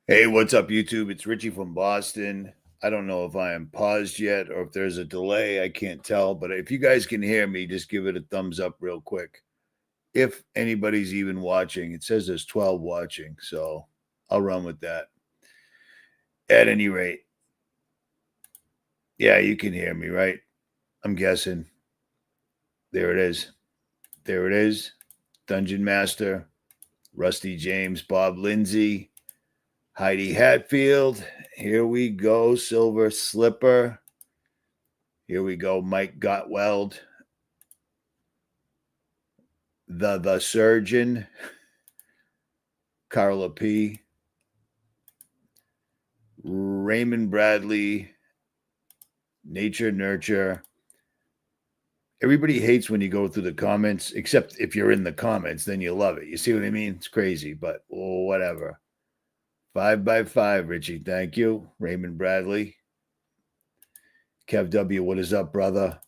Hey, what's up, YouTube? It's Richie from Boston. I don't know if I am paused yet or if there's a delay. I can't tell, but if you guys can hear me, just give it a thumbs up real quick. If anybody's even watching, it says there's 12 watching, so I'll run with that. At any rate, yeah, you can hear me, right? I'm guessing. There it is. There it is. Dungeon Master, Rusty James, Bob Lindsay, Heidi Hatfield. Here we go. Silver Slipper. Here we go. Mike Gottweld. The Surgeon. Carla P. Raymond Bradley. Nature Nurture. Everybody hates when you go through the comments, except if you're in the comments, then you love it. You see what I mean? It's crazy, but whatever. 5x5, Richie. Thank you. Raymond Bradley. Kev W. What is up, brother?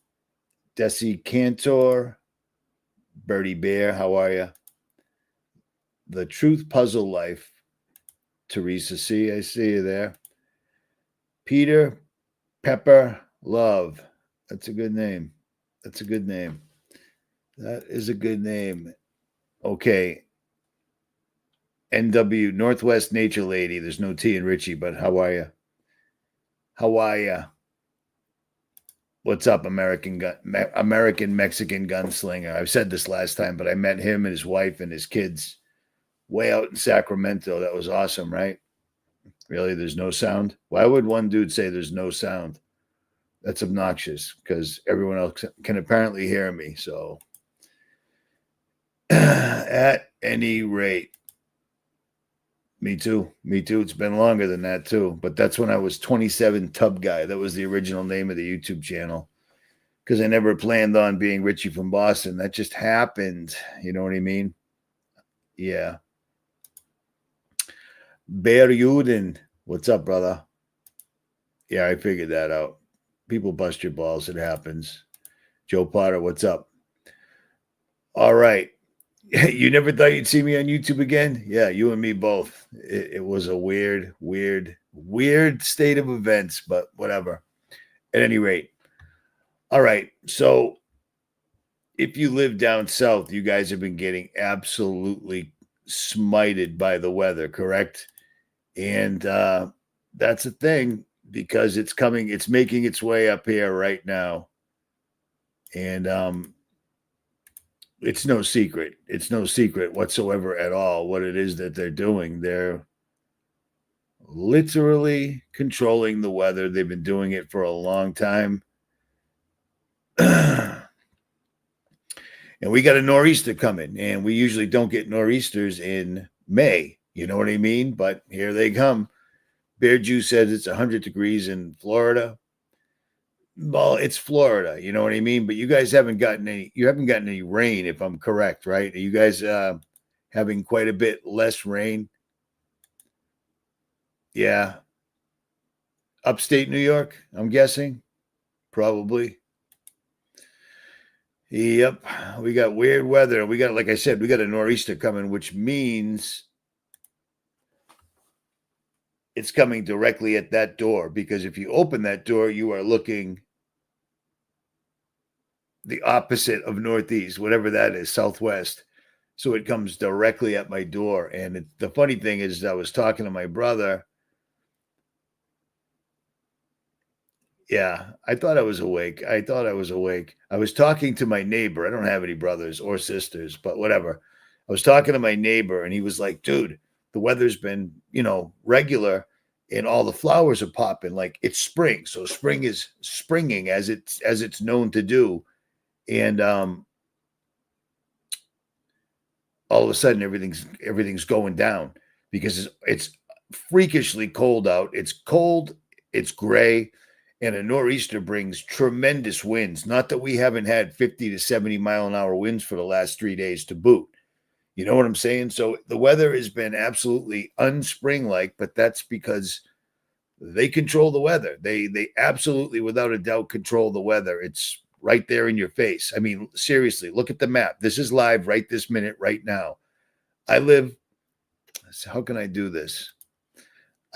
Desi Cantor. Birdie Bear. How are you? The Truth Puzzle Life. Teresa C. I see you there. Peter Pepper Love. That's a good name. That's a good name. That is a good name. Okay. NW, Northwest Nature Lady. There's no T in Richie, but how are you? How are you? What's up, American Mexican gunslinger? I've said this last time, but I met him and his wife and his kids way out in Sacramento. That was awesome, right? Really? There's no sound? Why would one dude say there's no sound? That's obnoxious because everyone else can apparently hear me. So, at any rate, me too. Me too. It's been longer than that too. But that's when I was 27 Tub Guy. That was the original name of the YouTube channel. Because I never planned on being Richie from Boston. That just happened. You know what I mean? Yeah. Bear Uden. What's up, brother? Yeah, I figured that out. People bust your balls. It happens. Joe Potter, what's up? All right. You never thought you'd see me on YouTube again? Yeah, you and me both. It was a weird state of events, but whatever. At any rate. All right. So if you live down south, you guys have been getting absolutely smited by the weather, correct? And that's a thing because it's making its way up here right now. And it's no secret. It's no secret whatsoever at all what it is that they're doing. They're literally controlling the weather. They've been doing it for a long time. And we got a nor'easter coming, and we usually don't get nor'easters in May. You know what I mean? But here they come. Bear Juice says it's 100 degrees in Florida. Well, it's Florida, you know what I mean? But you guys haven't gotten any rain, if I'm correct, right? Are you guys having quite a bit less rain? Yeah. Upstate New York, I'm guessing. Probably. Yep. We got weird weather. We got, like I said, we got a nor'easter coming, which means it's coming directly at that door. Because if you open that door, you are looking the opposite of northeast, whatever that is, southwest. So it comes directly at my door. And the funny thing is, I was talking to my brother. Yeah, I thought I was awake. I was talking to my neighbor. I don't have any brothers or sisters, but whatever. I was talking to my neighbor, and he was like, dude, the weather's been, regular, and all the flowers are popping. Like it's spring. So spring is springing as it's known to do. And all of a sudden everything's going down because it's freakishly cold out. It's cold, it's gray, and a nor'easter brings tremendous winds. Not that we haven't had 50 to 70 mile an hour winds for the last 3 days to boot. You know what I'm saying? So the weather has been absolutely unspring-like, but that's because they control the weather. They absolutely, without a doubt, control the weather. It's right there in your face. I mean, seriously, look at the map. This is live right this minute, right now. I live, how can I do this?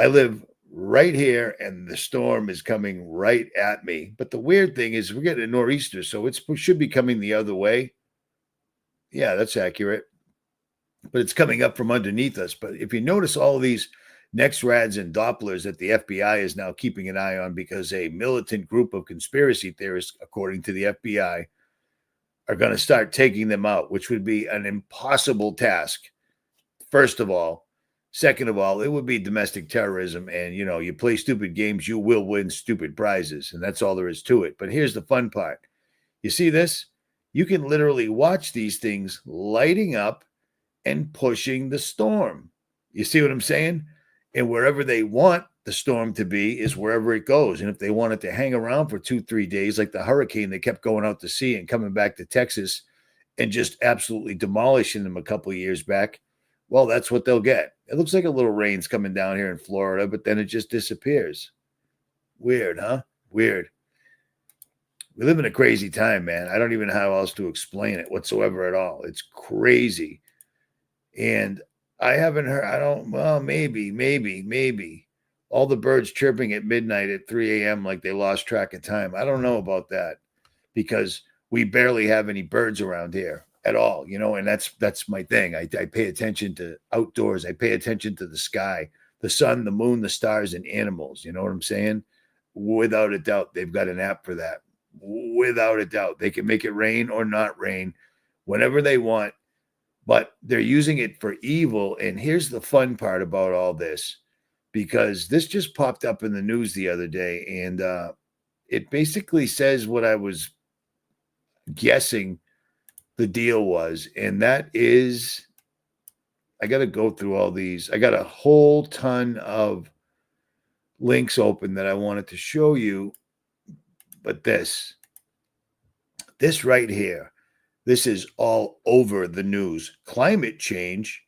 I live right here, and the storm is coming right at me. But the weird thing is, we're getting a nor'easter, so it should be coming the other way. Yeah, that's accurate. But it's coming up from underneath us. But if you notice all of these NEXRADs and Dopplers that the FBI is now keeping an eye on because a militant group of conspiracy theorists, according to the FBI, are going to start taking them out, which would be an impossible task. First of all. Second of all, it would be domestic terrorism. And, you play stupid games, you will win stupid prizes. And that's all there is to it. But here's the fun part. You see this? You can literally watch these things lighting up and pushing the storm. You see what I'm saying? And wherever they want the storm to be is wherever it goes. And if they want it to hang around for 2-3 days, like the hurricane, they kept going out to sea and coming back to Texas and just absolutely demolishing them a couple of years back. Well, that's what they'll get. It looks like a little rain's coming down here in Florida, but then it just disappears. Weird, huh? Weird. We live in a crazy time, man. I don't even know how else to explain it whatsoever at all. It's crazy. And I haven't heard, maybe. All the birds chirping at midnight at 3 a.m. like they lost track of time. I don't know about that because we barely have any birds around here at all, and that's my thing. I pay attention to outdoors. I pay attention to the sky, the sun, the moon, the stars, and animals. You know what I'm saying? Without a doubt, they've got an app for that. Without a doubt, they can make it rain or not rain whenever they want, but they're using it for evil. And here's the fun part about all this, because this just popped up in the news the other day, and it basically says what I was guessing the deal was, and that is, I got to go through all these. I got a whole ton of links open that I wanted to show you, but this right here, this is all over the news. Climate change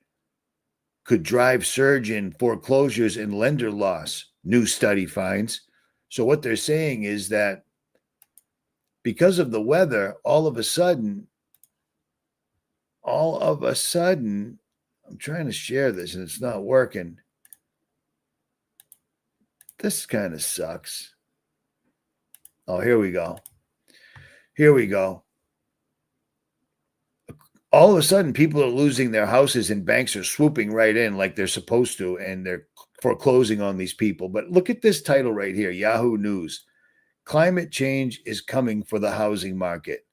could drive surge in foreclosures and lender loss, new study finds. So what they're saying is that because of the weather, all of a sudden, I'm trying to share this and it's not working. This kind of sucks. Oh, here we go. All of a sudden, people are losing their houses and banks are swooping right in like they're supposed to, and they're foreclosing on these people. But look at this title right here, Yahoo News. Climate change is coming for the housing market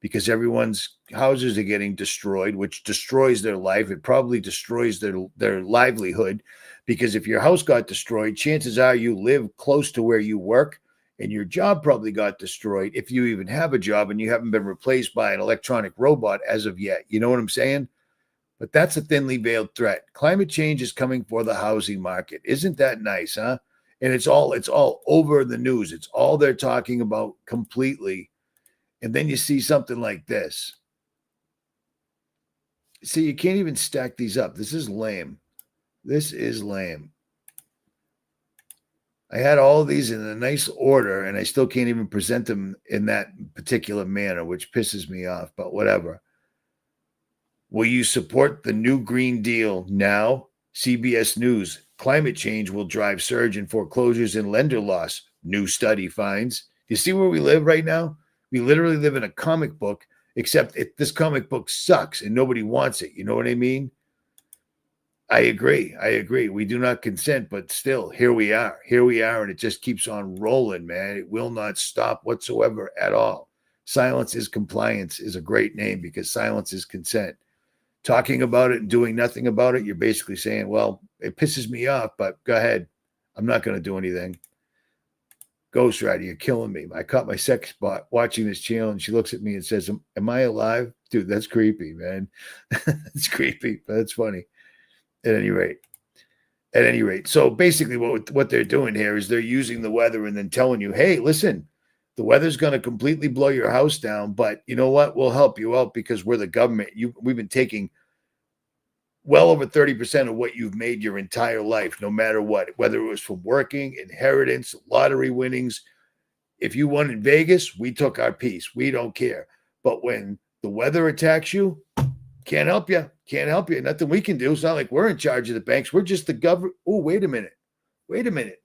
because everyone's houses are getting destroyed, which destroys their life. It probably destroys their livelihood, because if your house got destroyed, chances are you live close to where you work, and your job probably got destroyed if you even have a job and you haven't been replaced by an electronic robot as of yet. You know what I'm saying? But that's a thinly veiled threat. Climate change is coming for the housing market. Isn't that nice, huh? And it's all over the news. It's all they're talking about completely. And then you see something like this. See, you can't even stack these up. This is lame. I had all of these in a nice order, and I still can't even present them in that particular manner, which pisses me off, but whatever. Will you support the new Green Deal now? CBS News. Climate change will drive surge in foreclosures and lender loss, new study finds. You see where we live right now? We literally live in a comic book, except this comic book sucks and nobody wants it. You know what I mean? I agree. We do not consent, but still, here we are, and it just keeps on rolling, man. It will not stop whatsoever at all. Silence is compliance is a great name, because silence is consent. Talking about it and doing nothing about it, you're basically saying, well, it pisses me off, but go ahead. I'm not going to do anything. Ghost Rider, you're killing me. I caught my sex bot watching this channel, and she looks at me and says, am I alive? Dude, that's creepy, man. It's creepy, but it's funny. At any rate, so basically what they're doing here is they're using the weather and then telling you, hey, listen, the weather's going to completely blow your house down, but you know what? We'll help you out because we're the government. We've been taking well over 30% of what you've made your entire life, no matter what, whether it was from working, inheritance, lottery winnings. If you won in Vegas, we took our piece. We don't care. But when the weather attacks you, can't help you. Nothing we can do. It's not like we're in charge of the banks. We're just the government. Oh, wait a minute. Wait a minute.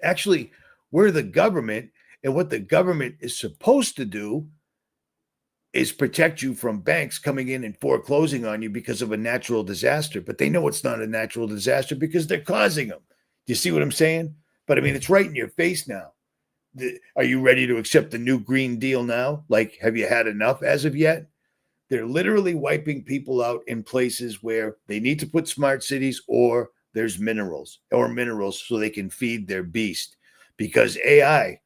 Actually, we're the government, and what the government is supposed to do is protect you from banks coming in and foreclosing on you because of a natural disaster. But they know it's not a natural disaster because they're causing them. Do you see what I'm saying? But I mean, it's right in your face now. Are you ready to accept the new Green Deal now? Like, have you had enough as of yet? They're literally wiping people out in places where they need to put smart cities, or there's minerals so they can feed their beast, because AI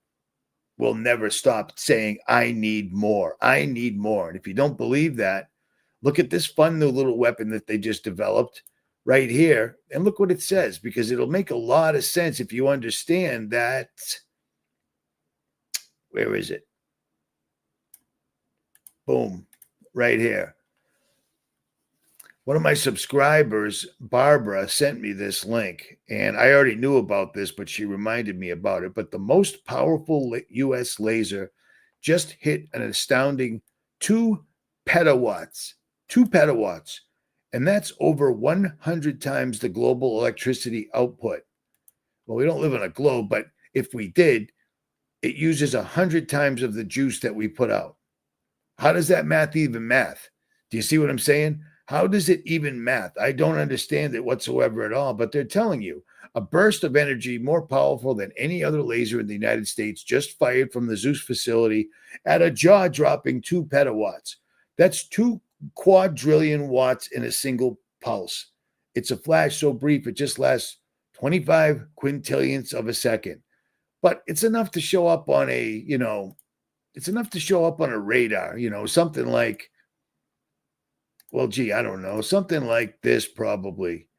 will never stop saying, I need more. I need more. And if you don't believe that, look at this fun new little weapon that they just developed right here. And look what it says, because it'll make a lot of sense if you understand that. Where is it? Boom, right here. One of my subscribers, Barbara, sent me this link, and I already knew about this, but she reminded me about it. But the most powerful U.S. laser just hit an astounding 2 petawatts. 2 petawatts. And that's over 100 times the global electricity output. Well, we don't live on a globe, but if we did, it uses 100 times of the juice that we put out. How does that math even math? Do you see what I'm saying? How does it even math? I don't understand it whatsoever at all, but they're telling you a burst of energy more powerful than any other laser in the United States just fired from the Zeus facility at a jaw-dropping 2 petawatts. That's 2 quadrillion watts in a single pulse. It's a flash so brief it just lasts 25 quintillionths of a second. But it's enough to show up on a, it's enough to show up on a radar, something like, well, gee, I don't know, something like this probably.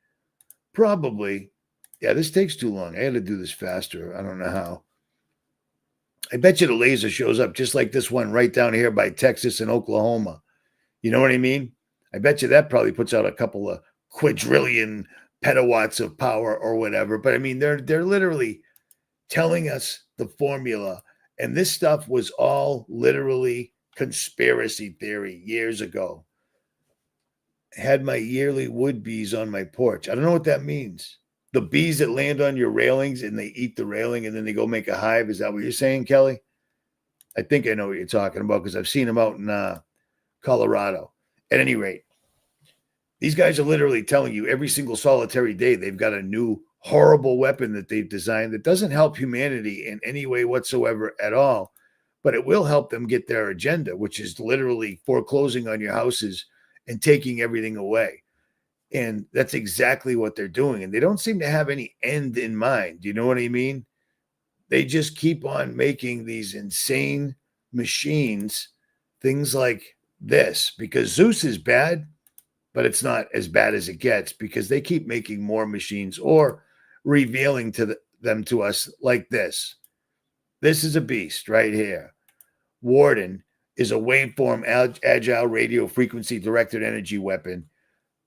Yeah, this takes too long. I had to do this faster. I don't know how. I bet you the laser shows up just like this one right down here by Texas and Oklahoma. You know what I mean? I bet you that probably puts out a couple of quadrillion petawatts of power or whatever. But I mean, they're literally telling us the formula. And this stuff was all literally conspiracy theory years ago. I had my yearly wood bees on my porch. I don't know what that means. The bees that land on your railings and they eat the railing and then they go make a hive. Is that what you're saying, Kelly? I think I know what you're talking about because I've seen them out in Colorado. At any rate, these guys are literally telling you every single solitary day they've got a new horrible weapon that they've designed that doesn't help humanity in any way whatsoever at all, but it will help them get their agenda, which is literally foreclosing on your houses and taking everything away. And that's exactly what they're doing. And they don't seem to have any end in mind. You know what I mean? They just keep on making these insane machines, things like this, because Zeus is bad, but it's not as bad as it gets because they keep making more machines or revealing them to us like this. This is a beast right here. Warden is a waveform agile radio frequency directed energy weapon.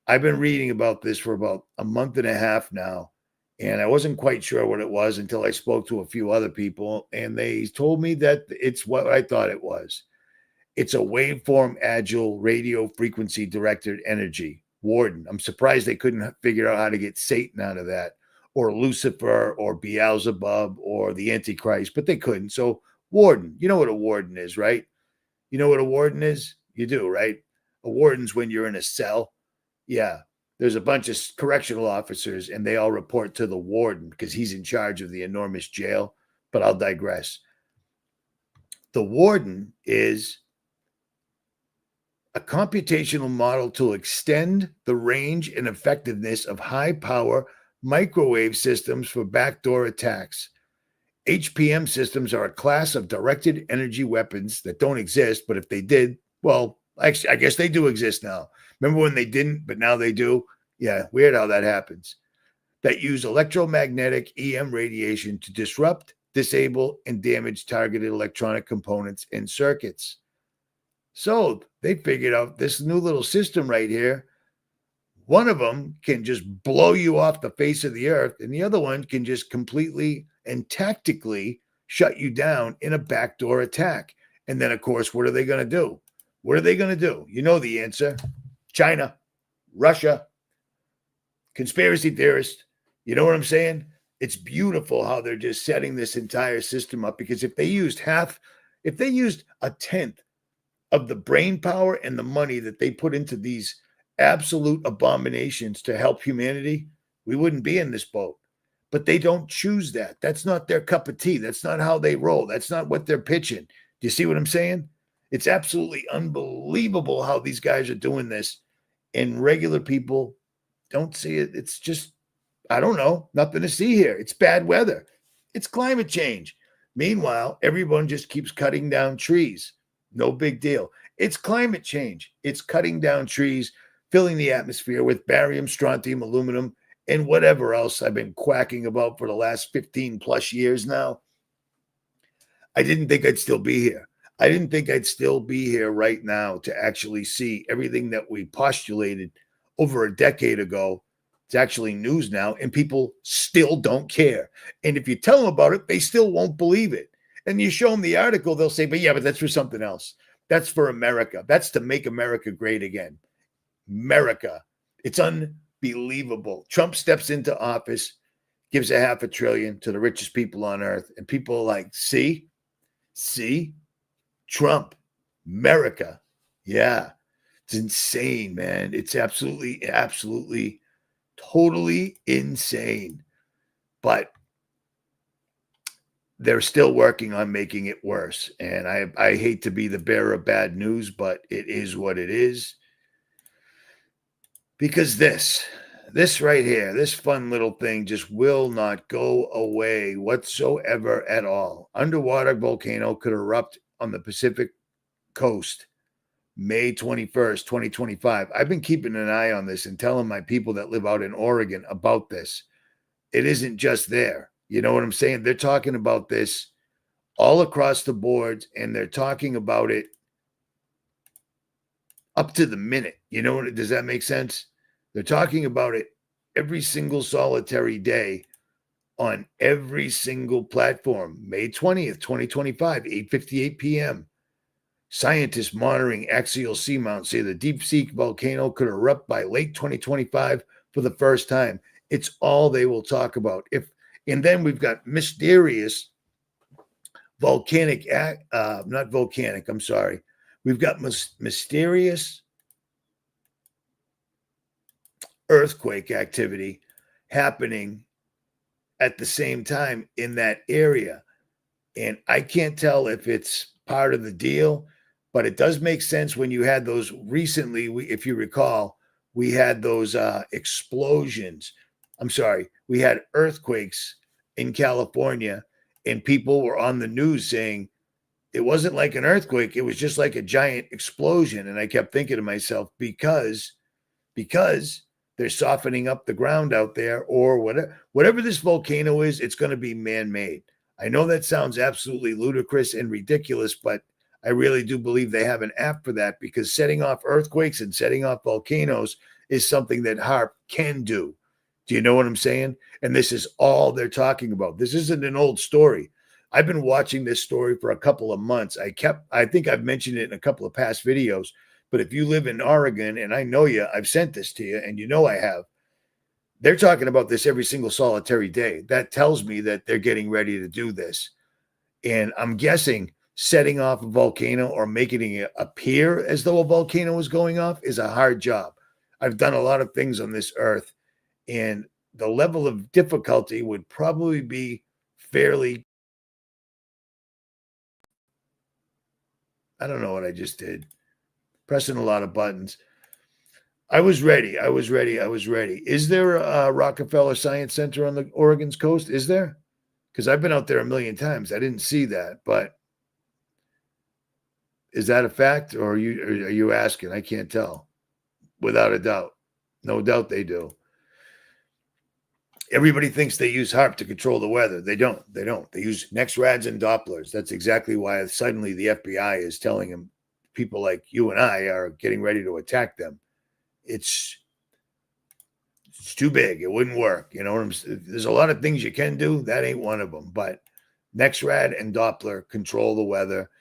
I've been reading about this for about a month and a half now, and I wasn't quite sure what it was until I spoke to a few other people, and they told me that it's what I thought it was. It's a waveform agile radio frequency directed energy. Warden. I'm surprised they couldn't figure out how to get Satan out of that, or Lucifer, or Beelzebub, or the Antichrist, but they couldn't. So warden, you know what a warden is, right? You know what a warden is? You do, right? A warden's when you're in a cell. Yeah, there's a bunch of correctional officers, and they all report to the warden because he's in charge of the enormous jail. But I'll digress. The warden is a computational model to extend the range and effectiveness of high-power microwave systems for backdoor attacks. HPM systems are a class of directed energy weapons that don't exist, but if they did, well, actually, I guess they do exist now. Remember when they didn't, but now they do? Yeah, weird how that happens. That use electromagnetic EM radiation to disrupt, disable, and damage targeted electronic components and circuits. So they figured out this new little system right here. One of them can just blow you off the face of the earth, and the other one can just completely and tactically shut you down in a backdoor attack. And then, of course, what are they going to do? What are they going to do? You know the answer. China, Russia, conspiracy theorists, You know what I'm saying? It's beautiful how they're just setting this entire system up, because if they used a tenth of the brain power and the money that they put into these absolute abominations to help humanity, we wouldn't be in this boat. But they don't choose that. That's not their cup of tea. That's not how they roll. That's not what they're pitching. Do you see what I'm saying? It's absolutely unbelievable how these guys are doing this, and regular people don't see it. It's just, I don't know, nothing to see here. It's bad weather. It's climate change. Meanwhile, everyone just keeps cutting down trees. No big deal. It's climate change. It's cutting down trees, filling the atmosphere with barium, strontium, aluminum, and whatever else I've been quacking about for the last 15 plus years now. I didn't think I'd still be here. I didn't think I'd still be here right now to actually see everything that we postulated over a decade ago. It's actually news now, and people still don't care. And if you tell them about it, they still won't believe it. And you show them the article, they'll say, but that's for something else. That's for America. That's to make America great again. America. It's unbelievable. Trump steps into office, gives $500 billion to the richest people on earth. And people are like, see, Trump, America. Yeah. It's insane, man. It's absolutely, totally insane. But they're still working on making it worse. And I hate to be the bearer of bad news, but it is what it is. Because this right here, this fun little thing just will not go away whatsoever at all. Underwater volcano could erupt on the Pacific coast May 21st, 2025. I've been keeping an eye on this and telling my people that live out in Oregon about this. It isn't just there. You know what I'm saying? They're talking about this all across the board, and they're talking about it up to the minute. You know what? Does that make sense? They're talking about it every single solitary day on every single platform. May 20th, 2025, 8:58 p.m. Scientists monitoring axial seamount say the deep sea volcano could erupt by late 2025 for the first time. It's all they will talk about. And then we've got mysterious volcanic, not volcanic, I'm sorry. We've got mysterious earthquake activity happening at the same time in that area. And I can't tell if it's part of the deal, but it does make sense when you had those recently, if you recall, we had those explosions. I'm sorry, we had earthquakes in California, and people were on the news saying it wasn't like an earthquake, it was just like a giant explosion. And I kept thinking to myself, because they're softening up the ground out there, or whatever this volcano is, it's going to be man-made. I know that sounds absolutely ludicrous and ridiculous, but I really do believe they have an app for that, because setting off earthquakes and setting off volcanoes is something that HAARP can do. Do you know what I'm saying? And this is all they're talking about. This isn't an old story. I've been watching this story for a couple of months. I think I've mentioned it in a couple of past videos, but if you live in Oregon, and I know you, I've sent this to you, and you know I have, they're talking about this every single solitary day. That tells me that they're getting ready to do this. And I'm guessing setting off a volcano or making it appear as though a volcano is going off is a hard job. I've done a lot of things on this earth, and the level of difficulty would probably be fairly, I don't know what I just did. Pressing a lot of buttons. I was ready. Is there a Rockefeller Science Center on the Oregon's coast? Is there? Because I've been out there a million times. I didn't see that, but is that a fact, or are you asking? I can't tell. Without a doubt. No doubt they do. Everybody thinks they use HAARP to control the weather. They don't. They use NEXRADs and Dopplers. That's exactly why suddenly the FBI is telling them people like you and I are getting ready to attack them. It's too big. It wouldn't work. You know what I'm saying? There's a lot of things you can do. That ain't one of them. But NEXRAD and Doppler control the weather.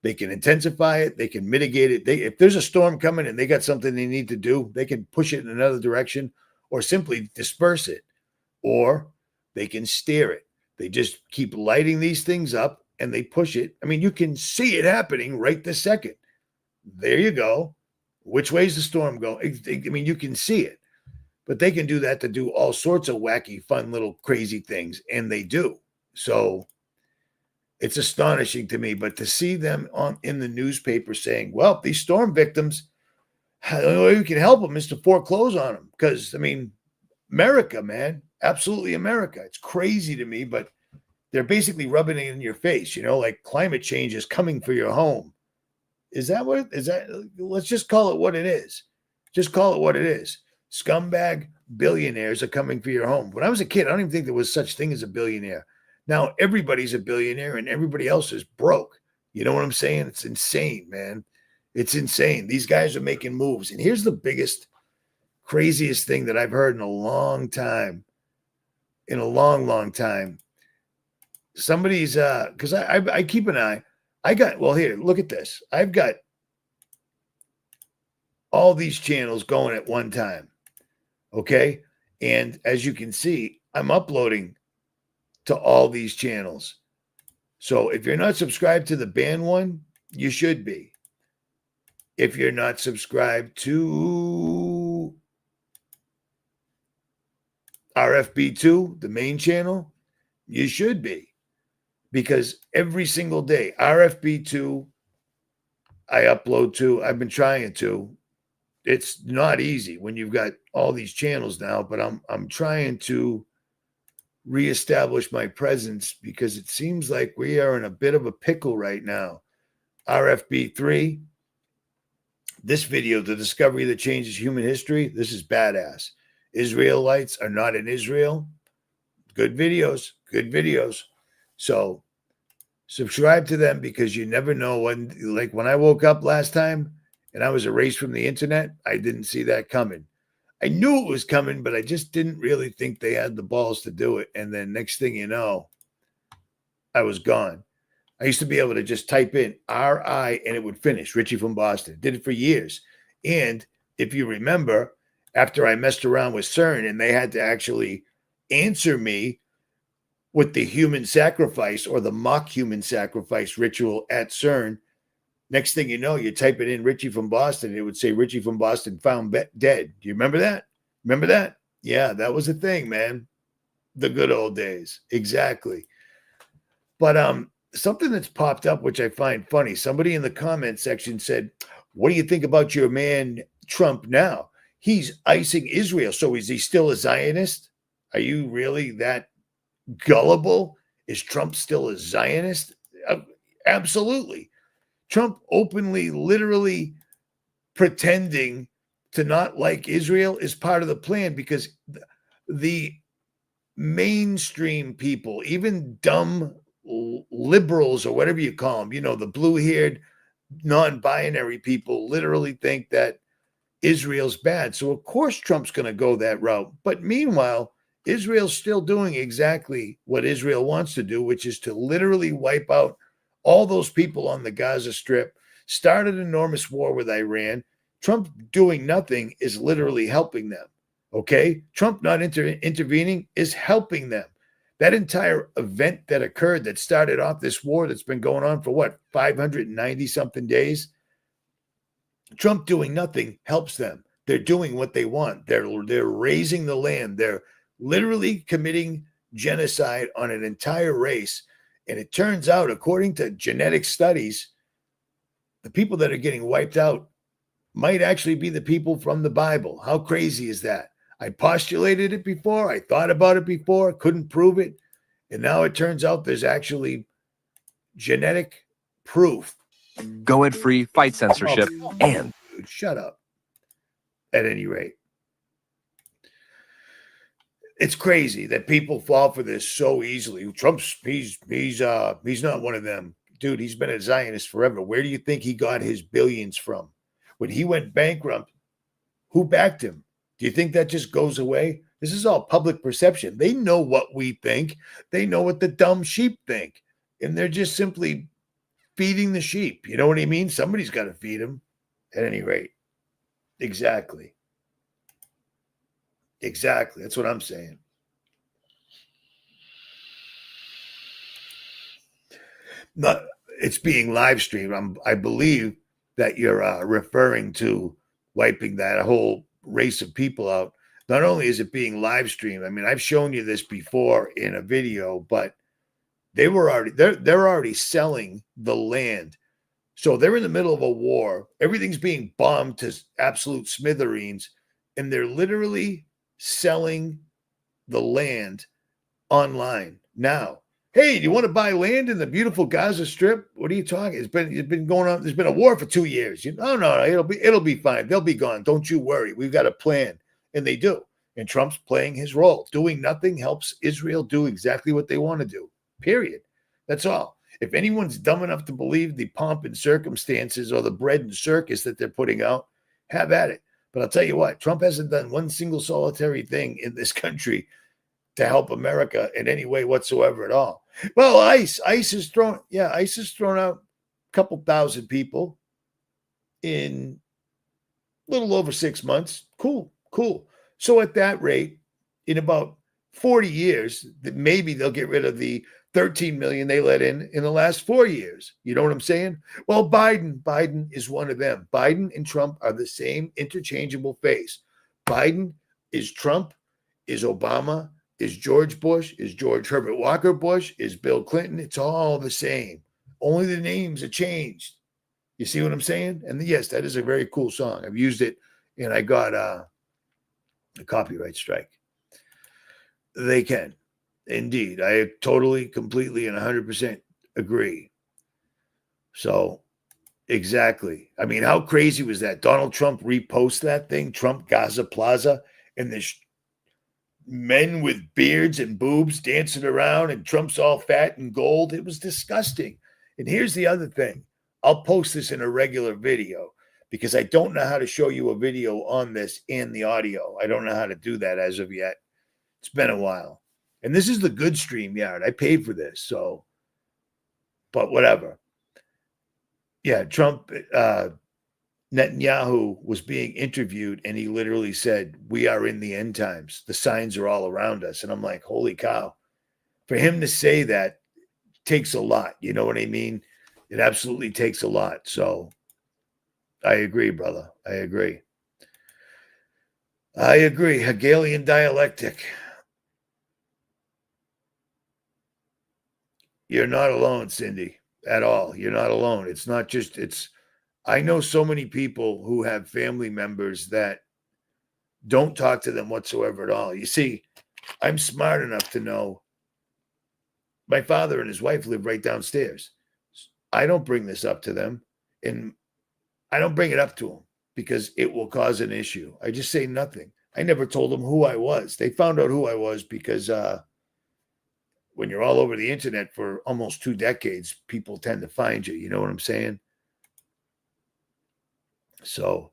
They can intensify it. They can mitigate it. If there's a storm coming and they got something they need to do, they can push it in another direction or simply disperse it. or they can steer it. They just keep lighting these things up and they push it. I mean, you can see it happening right this second. There you go. Which way's the storm going? I mean, you can see it, but they can do that to do all sorts of wacky, fun, little crazy things, and they do. So it's astonishing to me. But to see them in the newspaper saying, well, these storm victims, the only way we can help them is to foreclose on them. Because, I mean, America, man, absolutely America. It's crazy to me, but they're basically rubbing it in your face, like climate change is coming for your home. Is that what is that? Let's just call it what it is. Just call it what it is. Scumbag billionaires are coming for your home. When I was a kid, I don't even think there was such thing as a billionaire. Now everybody's a billionaire and everybody else is broke. You know what I'm saying? It's insane, man. It's insane. These guys are making moves. And here's the biggest, craziest thing that I've heard in a long time. In a long, long time. Somebody's because I keep an eye. Here, look at this. I've got all these channels going at one time. Okay. And as you can see, I'm uploading to all these channels. So if you're not subscribed to the band one, you should be. If you're not subscribed to RFB2, the main channel, you should be. Because every single day, RFB2, I upload to. I've been trying to. It's not easy when you've got all these channels now, but I'm trying to reestablish my presence because it seems like we are in a bit of a pickle right now. RFB3, this video, The Discovery That Changes Human History, this is badass. Israelites are not in Israel. Good videos, good videos. So subscribe to them because you never know when, like when I woke up last time and I was erased from the internet, I didn't see that coming. I knew it was coming, but I just didn't really think they had the balls to do it. And then next thing you know, I was gone. I used to be able to just type in RI and it would finish. Richie from Boston. Did it for years. And if you remember, after I messed around with CERN and they had to actually answer me with the human sacrifice or the mock human sacrifice ritual at CERN, next thing you know, you type it in Richie from Boston, and it would say Richie from Boston found dead. Do you remember that? Remember that? Yeah, that was a thing, man. The good old days. Exactly. But something that's popped up, which I find funny, somebody in the comment section said, what do you think about your man Trump now? He's icing Israel. So is he still a Zionist? Are you really that gullible? Is Trump still a Zionist? Absolutely. Trump openly, literally pretending to not like Israel is part of the plan because the mainstream people, even dumb liberals or whatever you call them, the blue-haired, non-binary people literally think that Israel's bad. So, of course, Trump's going to go that route. But meanwhile, Israel's still doing exactly what Israel wants to do, which is to literally wipe out all those people on the Gaza Strip, start an enormous war with Iran. Trump doing nothing is literally helping them. Okay? Trump not intervening is helping them. That entire event that occurred that started off this war that's been going on for 590 something days, Trump doing nothing helps them. They're doing what they want. They're raising the land. They're literally committing genocide on an entire race. And it turns out, according to genetic studies, the people that are getting wiped out might actually be the people from the Bible. How crazy is that? I postulated it before. I thought about it before. Couldn't prove it. And now it turns out there's actually genetic proof. Go Ahead Free, fight censorship, and dude, shut up. At any rate, it's crazy that people fall for this so easily. Trump's he's not one of them. Dude, he's been a Zionist forever. Where do you think he got his billions from? When he went bankrupt, who backed him? Do you think that just goes away? This is all public perception. They know what we think. They know what the dumb sheep think. And they're just simply feeding the sheep. You know what I mean? Somebody's got to feed them. At any rate. Exactly. Exactly. That's what I'm saying. Not, it's being live streamed. I believe that you're referring to wiping that whole race of people out. Not only is it being live streamed, I mean, I've shown you this before in a video, but they're already selling the land. So they're in the middle of a war. Everything's being bombed to absolute smithereens, and they're literally selling the land online now. Hey, do you want to buy land in the beautiful Gaza Strip? What are you talking? It's been going on. There's been a war for 2 years. No, it'll be fine. They'll be gone. Don't you worry. We've got a plan, and they do. And Trump's playing his role. Doing nothing helps Israel do exactly what they want to do. Period. That's all. If anyone's dumb enough to believe the pomp and circumstances or the bread and circus that they're putting out, have at it. But I'll tell you what, Trump hasn't done one single solitary thing in this country to help America in any way whatsoever at all. Well, ICE has thrown out a couple thousand people in a little over 6 months. Cool. So at that rate, in about 40 years, maybe they'll get rid of the 13 million they let in the last 4 years. You know what I'm saying? Well, Biden is one of them. Biden and Trump are the same interchangeable face. Biden is Trump, is Obama, is George Bush, is George Herbert Walker Bush, is Bill Clinton. It's all the same. Only the names are changed. You see what I'm saying? And yes, that is a very cool song. I've used it, and I got a copyright strike. They can. Indeed. I totally, completely, and 100% agree. So, exactly. I mean, how crazy was that? Donald Trump repost that thing, Trump Gaza Plaza, and there's men with beards and boobs dancing around, and Trump's all fat and gold. It was disgusting. And here's the other thing. I'll post this in a regular video because I don't know how to show you a video on this and the audio. I don't know how to do that as of yet. It's been a while. And this is the good StreamYard. I paid for this, so, but whatever. Yeah, Trump, Netanyahu was being interviewed, and he literally said, "We are in the end times. The signs are all around us." And I'm like, holy cow. For him to say that takes a lot. You know what I mean? It absolutely takes a lot. So I agree, brother. I agree. Hegelian dialectic. You're not alone, Cindy, at all. You're not alone. It's not just, I know so many people who have family members that don't talk to them whatsoever at all. You see, I'm smart enough to know my father and his wife live right downstairs. I don't bring this up to them, and I don't bring it up to them because it will cause an issue. I just say nothing. I never told them who I was. They found out who I was because when you're all over the internet for almost 2 decades, people tend to find you. You know what I'm saying? So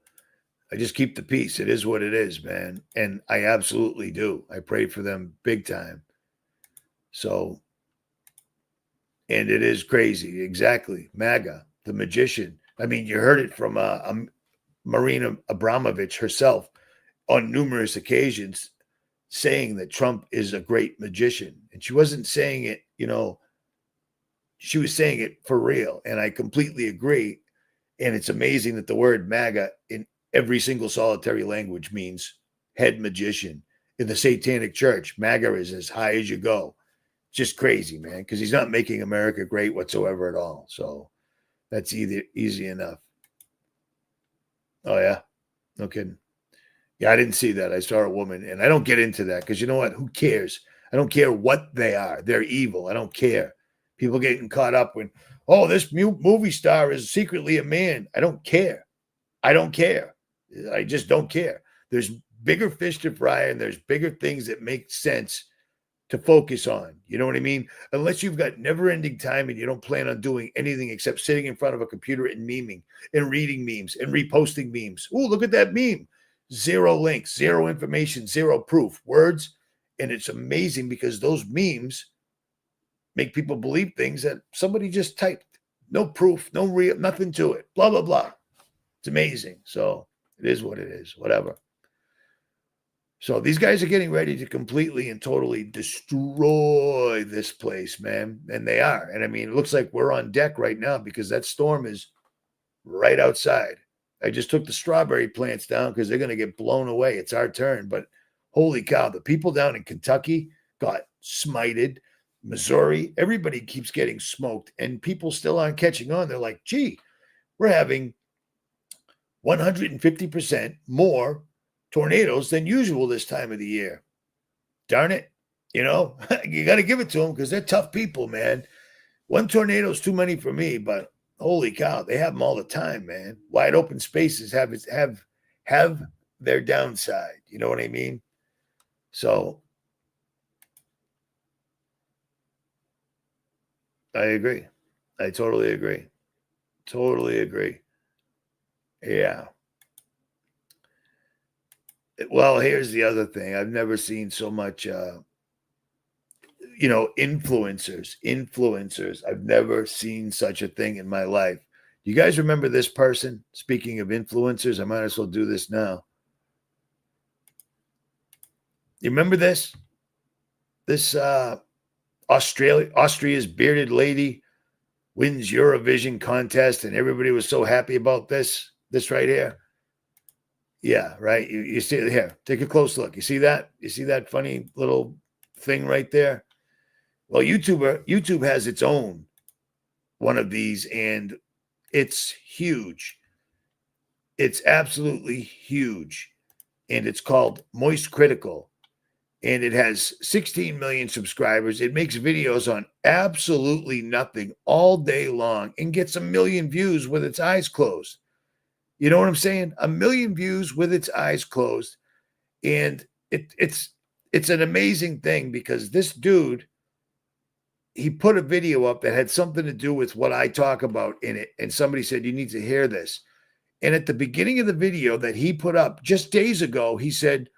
I just keep the peace. It is what it is, man. And I absolutely do. I pray for them big time. So, and it is crazy. Exactly. MAGA, the magician. I mean, you heard it from Marina Abramovich herself on numerous occasions saying that Trump is a great magician. And she wasn't saying it, she was saying it for real. And I completely agree. And it's amazing that the word MAGA in every single solitary language means head magician. In the Satanic Church, MAGA is as high as you go. Just crazy, man, because he's not making America great whatsoever at all. So that's easy enough. Oh, yeah. No kidding. Yeah, I didn't see that. I saw a woman, and I don't get into that because you know what? Who cares? I don't care what they are. They're evil. I don't care. People getting caught up when, oh, this movie star is secretly a man. I don't care. I don't care. I just don't care. There's bigger fish to fry, and there's bigger things that make sense to focus on. You know what I mean? Unless you've got never-ending time and you don't plan on doing anything except sitting in front of a computer and memeing and reading memes and reposting memes. Oh, look at that meme. 0 links, 0 information, 0 proof, words. And it's amazing because those memes make people believe things that somebody just typed. No proof, no real, nothing to it. Blah, blah, blah. It's amazing. So it is what it is. Whatever. So these guys are getting ready to completely and totally destroy this place, man. And they are. And I mean, it looks like we're on deck right now because that storm is right outside. I just took the strawberry plants down because they're going to get blown away. It's our turn. But holy cow, the people down in Kentucky got smited. Missouri, everybody keeps getting smoked. And people still aren't catching on. They're like, gee, we're having 150% more tornadoes than usual this time of the year. Darn it. You know, you got to give it to them because they're tough people, man. One tornado is too many for me, but holy cow, they have them all the time, man. Wide open spaces have their downside. You know what I mean? So I agree. I totally agree. Totally agree. Yeah. Well, here's the other thing. I've never seen so much, influencers. I've never seen such a thing in my life. You guys remember this person? Speaking of influencers, I might as well do this now. You remember this? This Austria's bearded lady wins Eurovision contest, and everybody was so happy about this. This right here. Yeah, right. You see it here. Take a close look. You see that? You see that funny little thing right there? Well, YouTube has its own one of these, and it's huge. It's absolutely huge. And it's called Moist Critical. And it has 16 million subscribers. It makes videos on absolutely nothing all day long and gets 1 million views with its eyes closed. You know what I'm saying? 1 million views with its eyes closed. And it's an amazing thing because this dude, he put a video up that had something to do with what I talk about in it. And somebody said, you need to hear this. And at the beginning of the video that he put up just days ago, he said,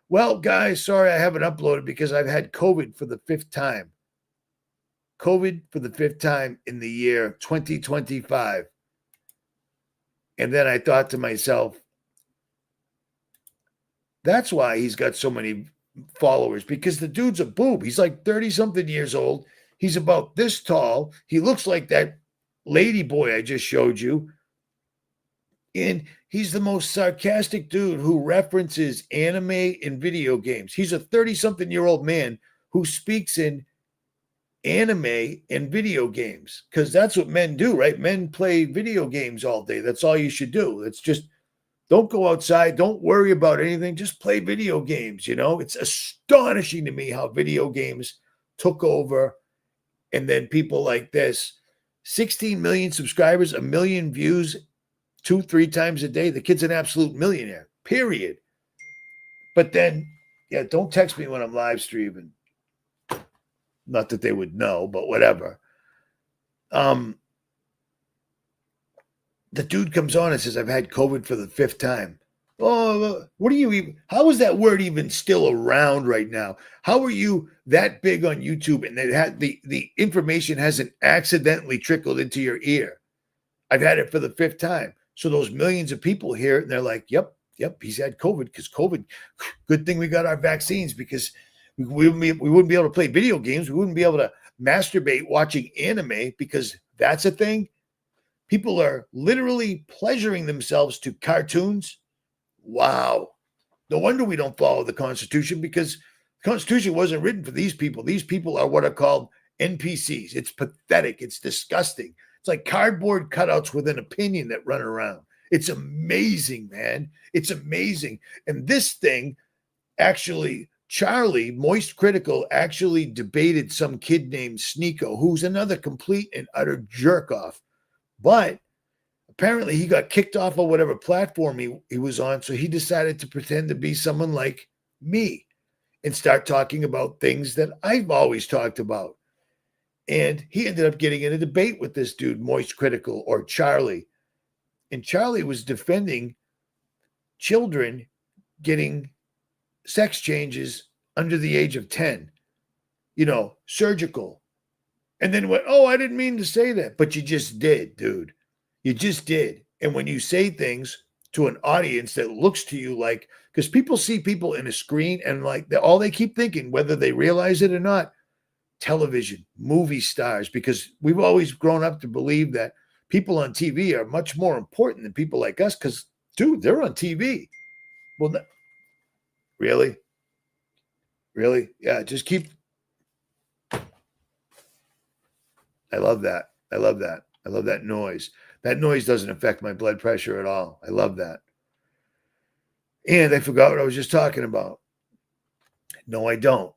well, guys, sorry I haven't uploaded because I've had COVID for the 5th time. COVID for the 5th time in the year 2025. And then I thought to myself, that's why he's got so many followers, because the dude's a boob. He's like 30-something years old. He's about this tall. He looks like that lady boy I just showed you. And he's the most sarcastic dude who references anime and video games. He's a 30-something-year-old man who speaks in anime and video games because that's what men do, right? Men play video games all day. That's all you should do. It's just don't go outside. Don't worry about anything. Just play video games. You know, it's astonishing to me how video games took over. And then people like this, 16 million subscribers, 1 million views, 2-3 times a day. The kid's an absolute millionaire, period. But then, yeah, don't text me when I'm live streaming. Not that they would know, but whatever. The dude comes on and says, I've had COVID for the 5th time. Oh, what are you even? How is that word even still around right now? How are you that big on YouTube and it had the information hasn't accidentally trickled into your ear? I've had it for the 5th time. So those millions of people hear it and they're like, yep, he's had COVID because COVID, good thing we got our vaccines because we wouldn't be able to play video games. We wouldn't be able to masturbate watching anime because that's a thing. People are literally pleasuring themselves to cartoons. Wow. No wonder we don't follow the Constitution because the Constitution wasn't written for these people. These people are what are called NPCs. It's pathetic. It's disgusting. It's like cardboard cutouts with an opinion that run around. It's amazing, man. It's amazing. And this thing actually, Charlie, Moist Critical, actually debated some kid named Sneeko, who's another complete and utter jerk off. But apparently he got kicked off of whatever platform he was on. So he decided to pretend to be someone like me and start talking about things that I've always talked about. And he ended up getting in a debate with this dude, Moist Critical, or Charlie. And Charlie was defending children getting sex changes under the age of 10, surgical. And then went, oh, I didn't mean to say that. But you just did, dude. You just did. And when you say things to an audience that looks to you like, because people see people in a screen and like all they keep thinking, whether they realize it or not, television, movie stars, because we've always grown up to believe that people on TV are much more important than people like us because, dude, they're on TV. Well, really? Really? Yeah, just keep. I love that. I love that. I love that noise. That noise doesn't affect my blood pressure at all. I love that. And I forgot what I was just talking about. No, I don't.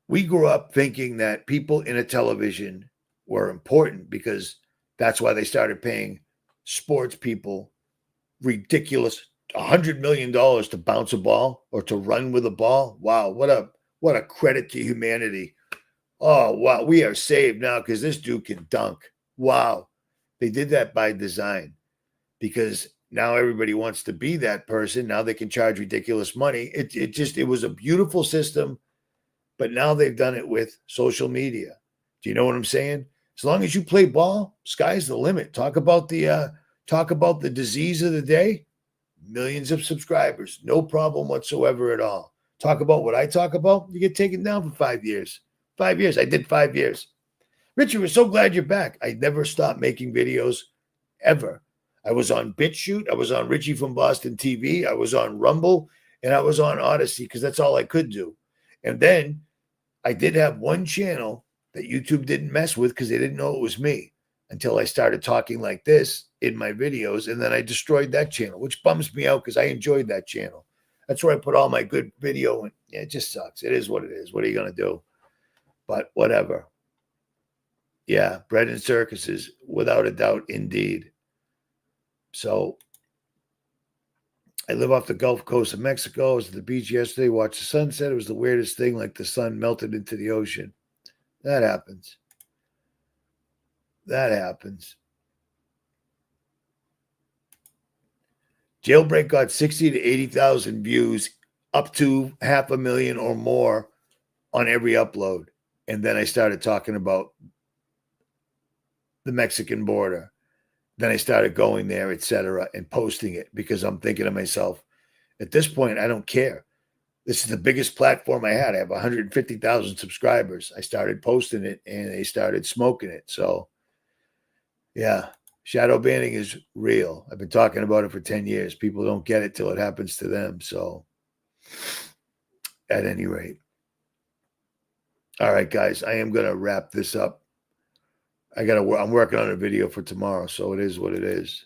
We grew up thinking that people in a television were important because that's why they started paying sports people ridiculous $100 million to bounce a ball or to run with a ball. Wow, what a credit to humanity. Oh, wow, we are saved now because this dude can dunk. Wow. They did that by design because now everybody wants to be that person. Now they can charge ridiculous money. It was a beautiful system, but now they've done it with social media. Do you know what I'm saying? As long as you play ball, sky's the limit. Talk about the disease of the day. Millions of subscribers, no problem whatsoever at all. Talk about what I talk about, you get taken down for 5 years. 5 years. I did 5 years. Richard, we're so glad you're back. I never stopped making videos ever. I was on BitChute. I was on Richie from Boston TV. I was on Rumble, and I was on Odyssey because that's all I could do. And then I did have one channel that YouTube didn't mess with because they didn't know it was me until I started talking like this in my videos. And then I destroyed that channel, which bums me out because I enjoyed that channel. That's where I put all my good video. And yeah, it just sucks. It is what it is. What are you going to do? But whatever. Yeah, bread and circuses, without a doubt, indeed. So I live off the Gulf Coast of Mexico. I was at the beach yesterday, watched the sunset. It was the weirdest thing, like the sun melted into the ocean. That happens. That happens. Jailbreak got 60 to 80,000 views, up to 500,000 or more on every upload. And then I started talking about the Mexican border. Then I started going there, etc., and posting it because I'm thinking to myself, at this point, I don't care. This is the biggest platform I had. I have 150,000 subscribers. I started posting it and they started smoking it. So, yeah, shadow banning is real. I've been talking about it for 10 years. People don't get it till it happens to them. So, at any rate. All right, guys, I am going to wrap this up. I'm working on a video for tomorrow, so it is what it is.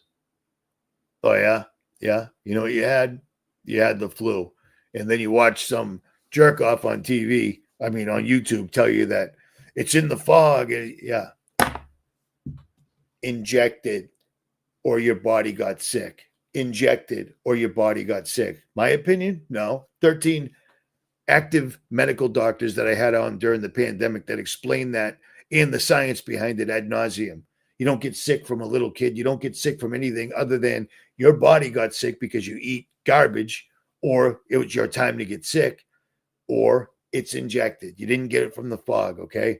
Oh, yeah? Yeah? You know what you had? You had the flu. And then you watch some jerk off on TV, on YouTube, tell you that it's in the fog. Yeah. Injected or your body got sick. Injected or your body got sick. My opinion? No. 13 active medical doctors that I had on during the pandemic that explained that and the science behind it ad nauseum. You don't get sick from a little kid. You don't get sick from anything other than your body got sick because you eat garbage, or it was your time to get sick, or it's injected. You didn't get it from the fog, okay?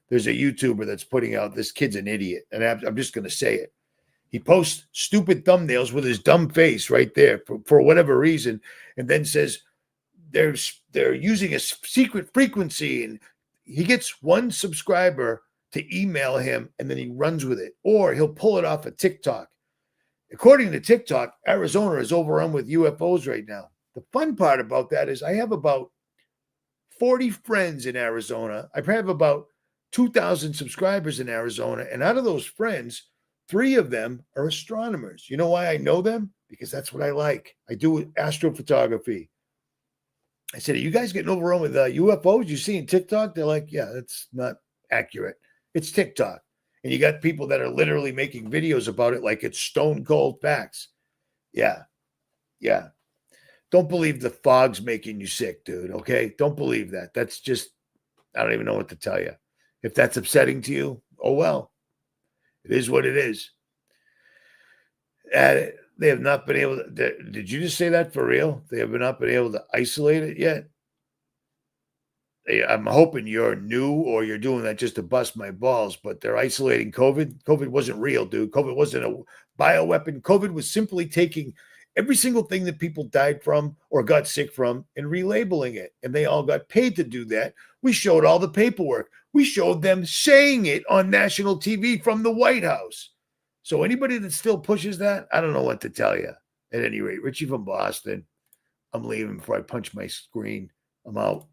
There's a YouTuber that's putting out, this kid's an idiot, and I'm just going to say it. He posts stupid thumbnails with his dumb face right there for whatever reason, and then says they're using a secret frequency, and he gets one subscriber to email him, and then he runs with it, or he'll pull it off of TikTok. According to TikTok, Arizona is overrun with UFOs right now. The fun part about that is I have about 40 friends in Arizona. I have about 2,000 subscribers in Arizona. And out of those friends, 3 of them are astronomers. You know why I know them? Because that's what I like. I do astrophotography. I said, are you guys getting overrun with UFOs you see in TikTok? They're like, yeah, that's not accurate. It's TikTok. And you got people that are literally making videos about it like it's stone cold facts. Yeah. Yeah. Don't believe the fog's making you sick, dude, okay? Don't believe that. That's just, I don't even know what to tell you. If that's upsetting to you, oh well. It is what it is. They have not been able to, did you just say that for real? They have not been able to isolate it yet? I'm hoping you're new or you're doing that just to bust my balls, but they're isolating COVID. COVID wasn't real, dude. COVID wasn't a bioweapon. COVID was simply taking every single thing that people died from or got sick from and relabeling it. And they all got paid to do that. We showed all the paperwork. We showed them saying it on national TV from the White House. So anybody that still pushes that, I don't know what to tell you. At any rate, Richie from Boston. I'm leaving before I punch my screen. I'm out.